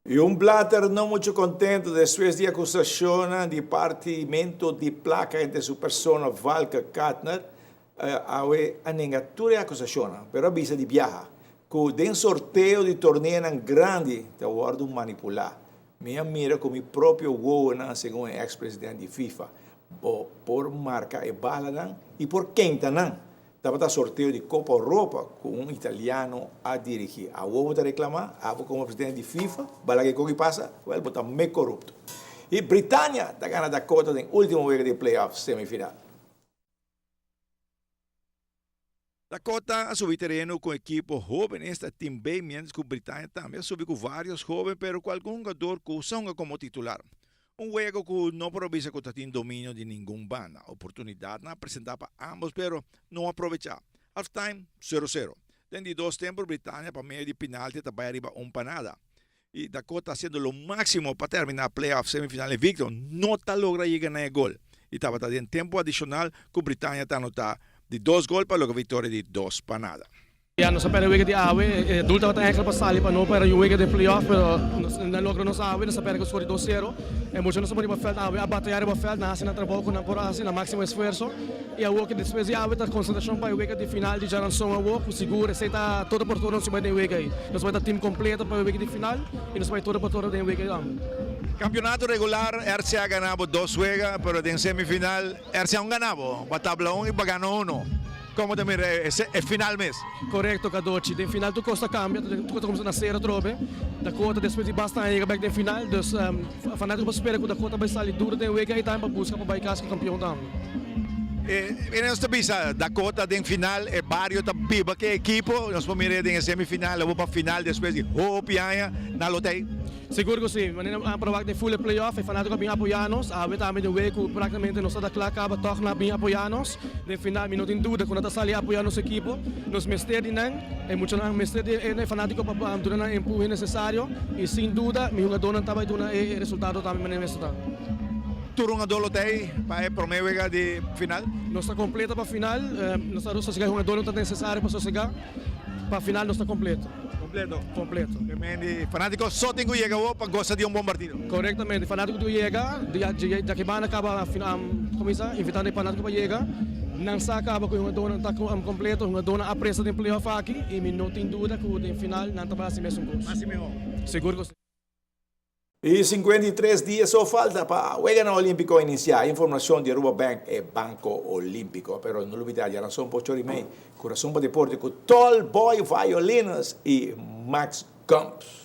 E un Blatter non molto contento después di accusazione di partimento di placa entre su persona Valka Katner, awe anegatura accusazione, però bisa di viaja. Con den sorteio di tornei grandi, te guardo manipular. Mi ammiro come proprio uomo, secondo ex-presidente di FIFA, por marca e baladan e por quentanan. Estava a sorteio de Copa Europa com um italiano a dirigir. A ovo de reclamar, a como presidente de FIFA, bala que coque passa, ele botar me corrupto. E Britânia está ganhando da cota no último jogo de playoff semifinal. Dakota a subir terreno com equipo jovem, esta Team B, menos que o Britânia também subir com vários jovens, pero com algum jogador que são como titular. Juego que não provisa que tem domínio de nenhum banda. Oportunidade na apresentar para ambos, pero não aproveitar. Halftime, 0-0. Tem de dois tempos, Britânia para meio de penalti, vai arriba panada. E Dakota haciendo lo máximo para terminar playoff semifinal invicto, não está logra chegar no gol. E estava em tempo adicional que Britânia está anotando de 2 gols para a vitória de 2 panada. Ja, non sapere che di ave, doel dat eigenlijk passali para não para o week de playoff, pero não logra não sabe, não sapere que score 2-0. E muito não sabe para feld ave, a batalhar para feld, na na trabalho com por assim, na máximo esforço. E a work depois de ave, a concentração para o week de final de já não são a work, seguro, aceita toda por toda não se vai ter week aí. Nós vai ter time completo para o week de final e nós vai toda por toda de week aí. Campeonato regular, RCA ganado 2 juegos, pero en semifinal RCA un ganado, para tabla 1 y para ganó 1. Como te mira, é final mesmo? Correto, Cadoci. No final tu costa cambia, tu começa a ser trobe. Da conta depois de basta aí back no final, dus fanático para esperar que da conta vai sair duro de week aí para buscar para baixar campeão também. E nesta bisa, da conta de final é vários da biba que equipo, nós vamos mirar em semifinal, vamos para final depois de Hopianha na lotei. Seguro que sim, mas não provar de full playoff, e fanático bem apoianos, a ver também o week praticamente nós da claque acaba torna bem apoianos. De final, não tem dúvida quando está sali apoiar nosso equipo, nos mestre não, é muito não mestre de fanático para durante o empurro necessário e sem dúvida, meu jogador não estava dando resultado também nesse estado. Turun a dolotei para o primeiro de final. Nós está completa para final, nós está chegar um jogador não está necessário para chegar. Para final nós está completo. Completo. Fanático só tem que chegar para gostar de bom partido. Corretamente, fanático do chega, da que bana acaba começar invitando o fanático para chegar. Não se acaba com uma dona está completo, uma dona a pressa de playoff aqui e não tem dúvida que no final não está assim mesmo curso. Assim mesmo. Seguro que sim. E 53 dias só falta para o Jogo Olímpico iniciar. Informação de Rubabank e Banco Olímpico. Pero não olvidar, já não são por Chorimei, Coração para Deporte com Tall Boy Violinas e Max Gumps.